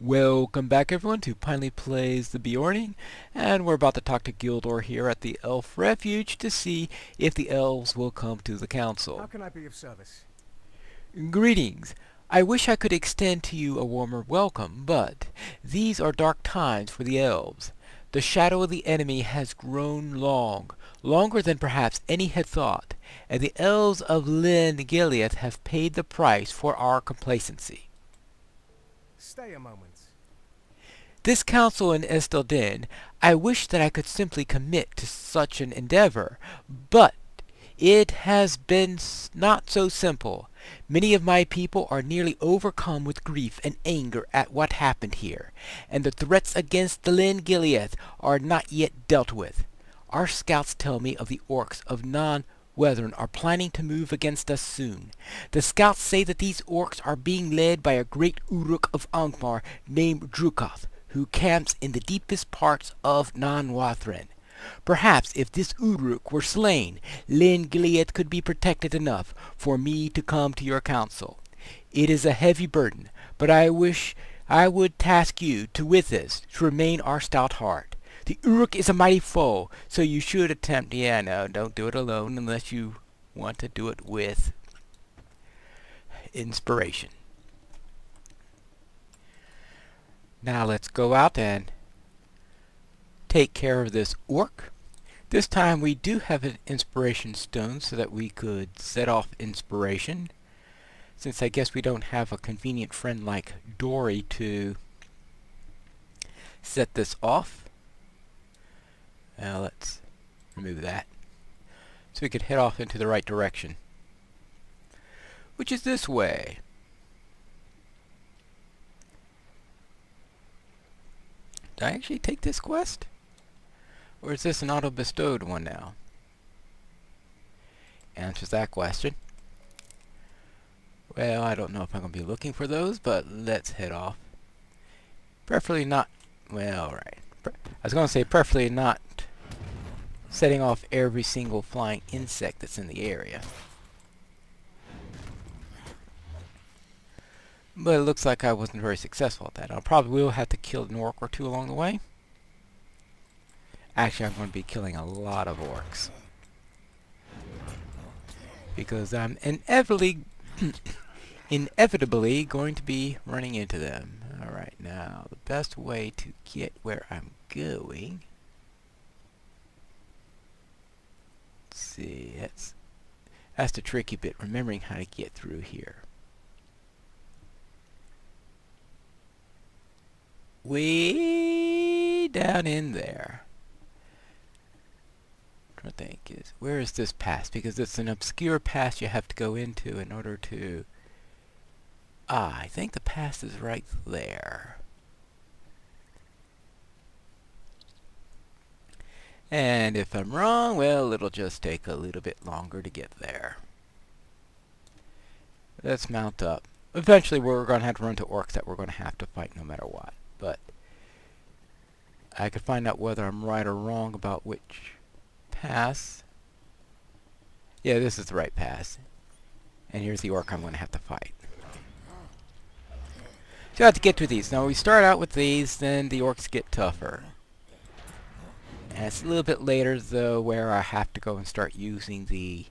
Welcome back everyone to Pineleaf Plays the Beorning, and we're about to talk to Gildor here at the Elf Refuge to see if the elves will come to the council. How can I be of service? Greetings. I wish I could extend to you a warmer welcome, but these are dark times for the elves. The shadow of the enemy has grown long, longer than perhaps any had thought, and the elves of Gilead have paid the price for our complacency. Stay a moment. This council in Estelden, I wish that I could simply commit to such an endeavor, but it has been not so simple. Many of my people are nearly overcome with grief and anger at what happened here, and the threats against the Gilead are not yet dealt with. Our scouts tell me of the orcs of Weathern are planning to move against us soon. The scouts say that these orcs are being led by a great Uruk of Angmar named Drukoth, who camps in the deepest parts of Weathern. Perhaps if this Uruk were slain, Gilead could be protected enough for me to come to your council. It is a heavy burden, but I wish I would task you with this to remain our stout heart. The Uruk is a mighty foe, so you should attempt... Yeah, no, don't do it alone unless you want to do it with inspiration. Now let's go out and take care of this orc. This time we do have an inspiration stone so that we could set off inspiration. Since I guess we don't have a convenient friend like Dory to set this off. Now let's remove that. So we could head off into the right direction, which is this way. Did I actually take this quest? Or is this an auto-bestowed one now? Answers that question. Well, I don't know if I'm going to be looking for those, but let's head off. Preferably not... Well, right. I was going to say preferably not setting off every single flying insect that's in the area. But it looks like I wasn't very successful at that. I probably will have to kill an orc or two along the way. Actually, I'm going to be killing a lot of orcs, because I'm inevitably going to be running into them. Alright, now the best way to get where I'm going... Let's see, that's the tricky bit, remembering how to get through here. Way down in there. I think is, where is this pass? Because it's an obscure pass you have to go into in order to... I think the pass is right there. And if I'm wrong, well, it'll just take a little bit longer to get there. Let's mount up. Eventually we're going to have to run to orcs that we're going to have to fight no matter what. But I could find out whether I'm right or wrong about which pass. Yeah, this is the right pass. And here's the orc I'm going to have to fight. So I have to get through these. Now we start out with these, then the orcs get tougher. And it's a little bit later though where I have to go and start using the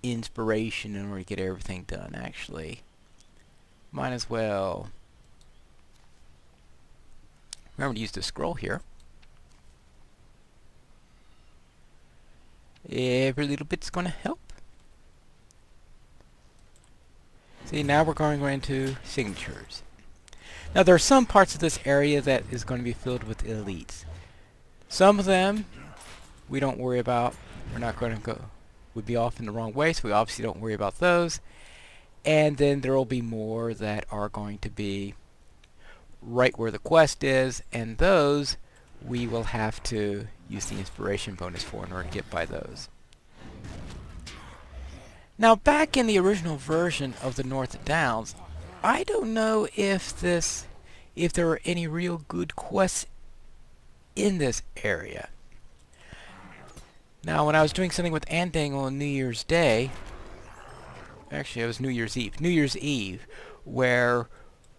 inspiration in order to get everything done. Actually, might as well remember to use the scroll here. Every little bit's going to help. See, now we're going into signatures. Now there are some parts of this area that is going to be filled with elites. Some of them we don't worry about. We're not going to go... Would be off in the wrong way, so we obviously don't worry about those. And then there will be more that are going to be right where the quest is, and those we will have to use the inspiration bonus for in order to get by those. Now back in the original version of the North Downs, I don't know if there are any real good quests in this area. Now when I was doing something with Andang on New Year's Day, actually it was New Year's Eve, where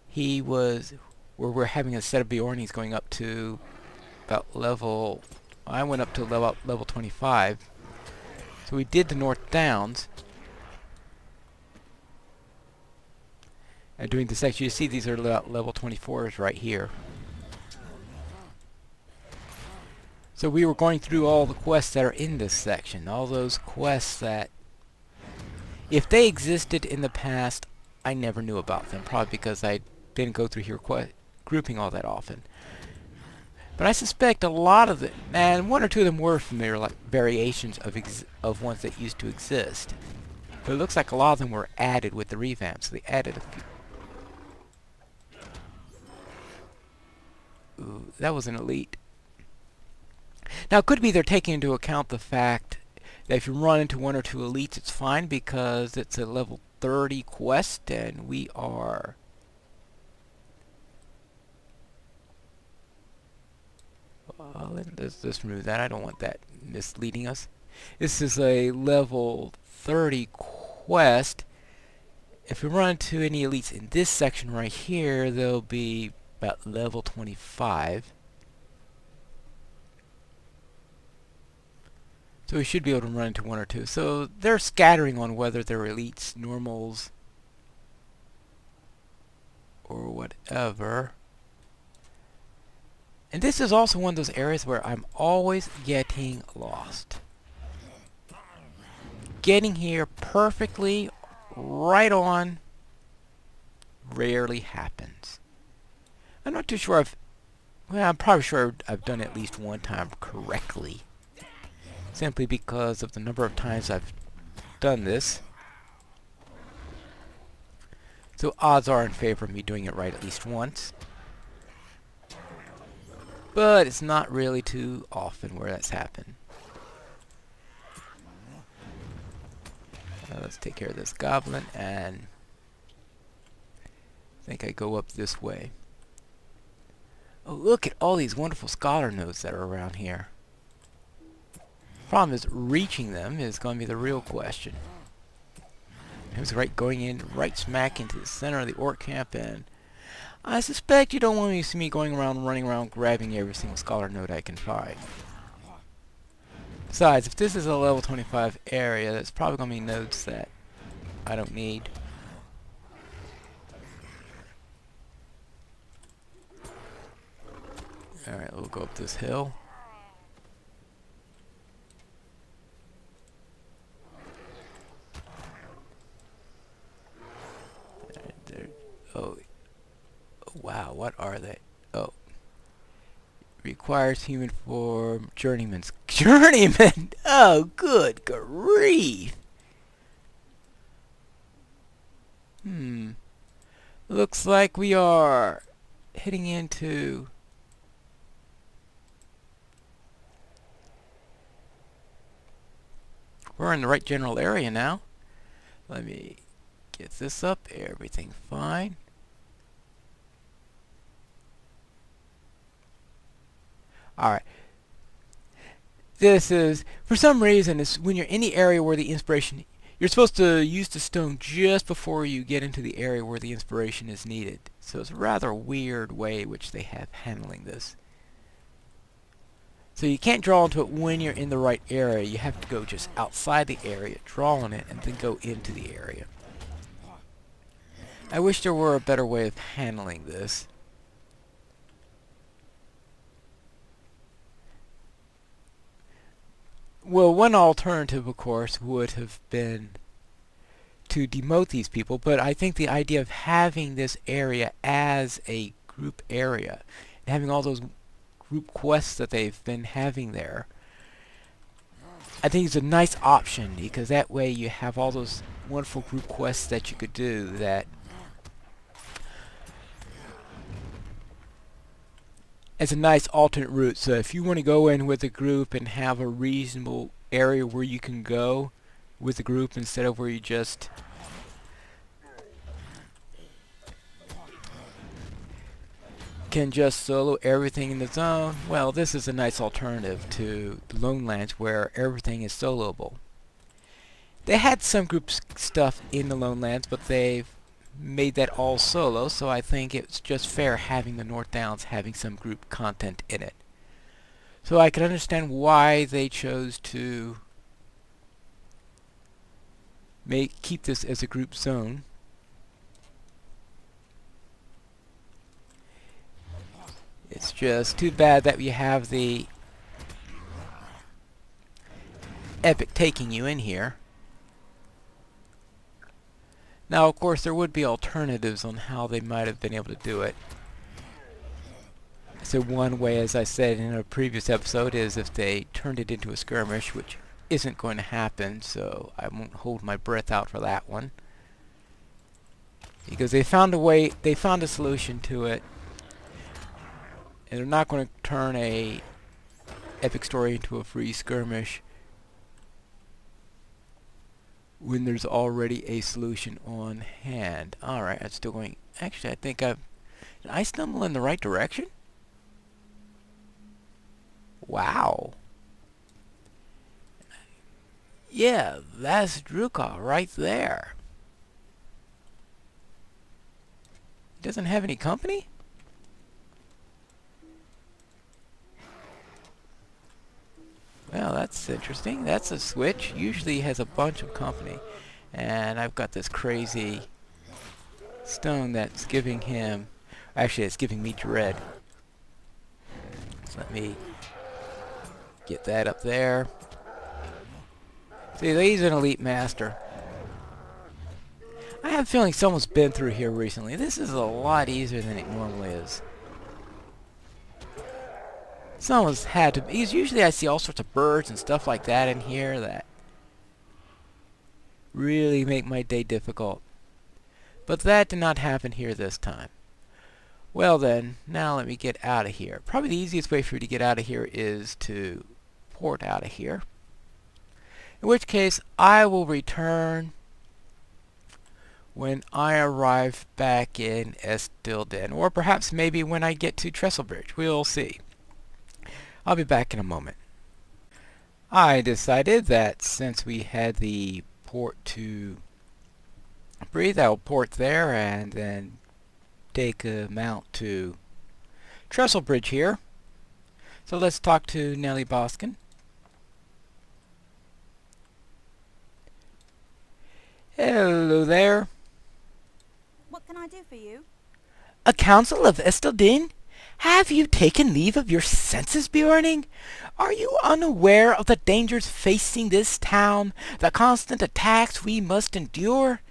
he was where we're having a set of Beornings going up to about level... I went up to level 25. So we did the North Downs. And doing the section, you see these are level 24s right here. So we were going through all the quests that are in this section. All those quests that, if they existed in the past, I never knew about them. Probably because I didn't go through here grouping all that often. But I suspect a lot of them, and one or two of them were familiar, like variations of ones that used to exist. But it looks like a lot of them were added with the revamp. So they added a few. Ooh, that was an elite. Now, it could be they're taking into account the fact that if you run into one or two elites, it's fine because it's a level 30 quest, and we are... let's remove that. I don't want that misleading us. This is a level 30 quest. If we run into any elites in this section right here, they'll be about level 25. So we should be able to run into one or two. So they're scattering on whether they're elites, normals, or whatever. And this is also one of those areas where I'm always getting lost. Getting here perfectly, right on, rarely happens. I'm not too sure well, I'm probably sure I've done it at least one time correctly. Simply because of the number of times I've done this. So odds are in favor of me doing it right at least once. But it's not really too often where that's happened. Let's take care of this goblin, and I think I go up this way. Oh, look at all these wonderful scholar nodes that are around here. Problem is, reaching them is going to be the real question. It was going in right smack into the center of the orc camp, and I suspect you don't want me to see me going around, running around, grabbing every single scholar node I can find. Besides, if this is a level 25 area, that's probably going to be nodes that I don't need. Alright, we'll go up this hill. Oh, wow, what are they? Oh. Requires human form. Journeyman's. Journeyman! Oh, good grief! Looks like we are heading into... We're in the right general area now. Let me get this up. Everything fine. Alright. This is, for some reason, it's when you're in the area where the inspiration... You're supposed to use the stone just before you get into the area where the inspiration is needed. So it's a rather weird way which they have handling this. So you can't draw into it when you're in the right area. You have to go just outside the area, draw on it, and then go into the area. I wish there were a better way of handling this. Well, one alternative, of course, would have been to demote these people, but I think the idea of having this area as a group area, and having all those group quests that they've been having there, I think it's a nice option, because that way you have all those wonderful group quests that you could do that as a nice alternate route. So if you want to go in with a group and have a reasonable area where you can go with the group instead of where you just can just solo everything in the zone, well, this is a nice alternative to the Lone Lands where everything is soloable. They had some group stuff in the Lone Lands, but they've made that all solo, so I think it's just fair having the North Downs having some group content in it. So I can understand why they chose to keep this as a group zone. It's just too bad that you have the epic taking you in here. Now, of course, there would be alternatives on how they might have been able to do it. So one way, as I said in a previous episode, is if they turned it into a skirmish, which isn't going to happen, so I won't hold my breath out for that one. Because they found a way, they found a solution to it, and they're not going to turn a epic story into a free skirmish when there's already a solution on hand. Alright, I'm still going... Actually, I think did I stumble in the right direction? Wow. Yeah, that's Drukar right there. Doesn't have any company? Well, that's interesting. That's a switch. Usually he has a bunch of company. And I've got this crazy stone that's giving him... Actually, it's giving me dread. So let me get that up there. See, he's an elite master. I have a feeling someone's been through here recently. This is a lot easier than it normally is. Someone's had to... Because usually I see all sorts of birds and stuff like that in here that really make my day difficult. But that did not happen here this time. Well then, now let me get out of here. Probably the easiest way for you to get out of here is to port out of here. In which case, I will return when I arrive back in Estilden. Or perhaps maybe when I get to Trestlebridge. We'll see. I'll be back in a moment. I decided that since we had the port to breathe, I'll port there and then take a mount to Trestlebridge here. So let's talk to Nellie Boskin. Hello there. What can I do for you? A council of Estilden? Have you taken leave of your senses, Beorning? Are you unaware of the dangers facing this town, the constant attacks we must endure?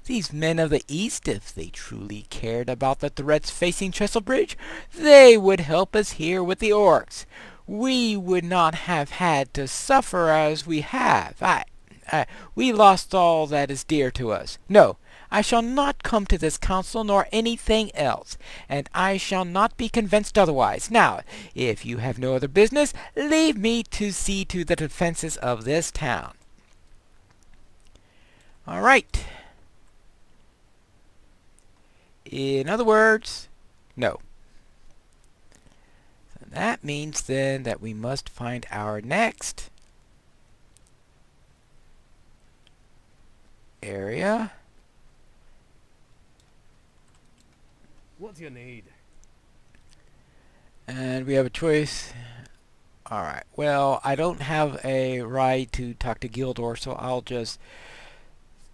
These men of the East, if they truly cared about the threats facing Trestlebridge, they would help us here with the orcs. We would not have had to suffer as we have. We lost all that is dear to us. No, I shall not come to this council nor anything else, and I shall not be convinced otherwise. Now, if you have no other business, leave me to see to the defenses of this town. All right. In other words, no. So that means then that we must find our next area. What do you need? And we have a choice. Alright, well, I don't have a ride to talk to Gildor, so I'll just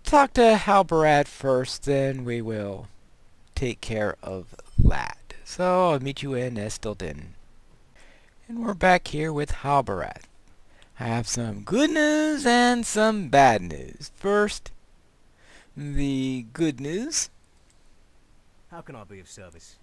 talk to Halbarad first, then we will take care of that. So I'll meet you in Estilden. And we're back here with Halbarad. I have some good news and some bad news. First, the good news. How can I be of service?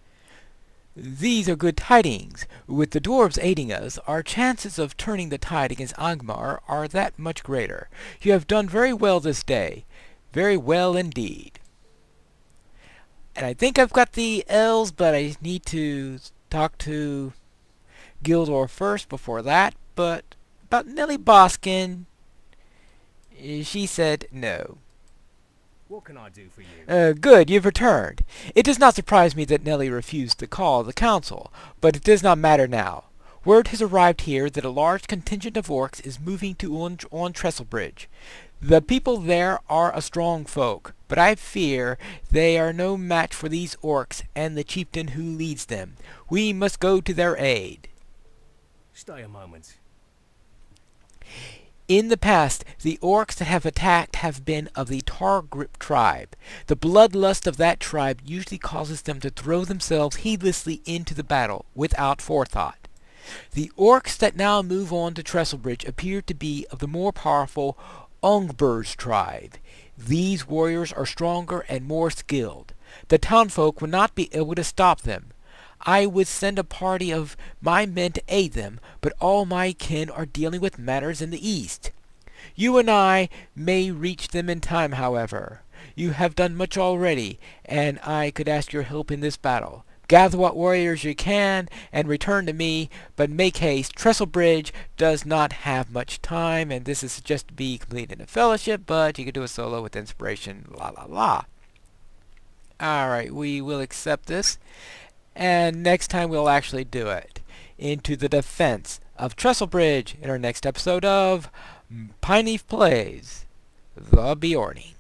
These are good tidings. With the dwarves aiding us, our chances of turning the tide against Angmar are that much greater. You have done very well this day. Very well indeed. And I think I've got the elves, but I need to talk to Gildor first before that. But about Nellie Boskin, she said no. What can I do for you? Good, you've returned. It does not surprise me that Nellie refused the call of the council, but it does not matter now. Word has arrived here that a large contingent of orcs is moving on Trestlebridge. The people there are a strong folk, but I fear they are no match for these orcs and the chieftain who leads them. We must go to their aid. Stay a moment. In the past, the orcs that have attacked have been of the Targrip tribe. The bloodlust of that tribe usually causes them to throw themselves heedlessly into the battle, without forethought. The orcs that now move on to Trestlebridge appear to be of the more powerful Ongbur's tribe. These warriors are stronger and more skilled. The townfolk would not be able to stop them. I would send a party of my men to aid them, but all my kin are dealing with matters in the east. You and I may reach them in time, however. You have done much already, and I could ask your help in this battle. Gather what warriors you can, and return to me, but make haste. Trestlebridge does not have much time, and this is just to be completed in a fellowship, but you can do a solo with inspiration, la la la. Alright, we will accept this. And next time we'll actually do it. Into the defense of Trestlebridge in our next episode of Pineleaf Plays the Beorning.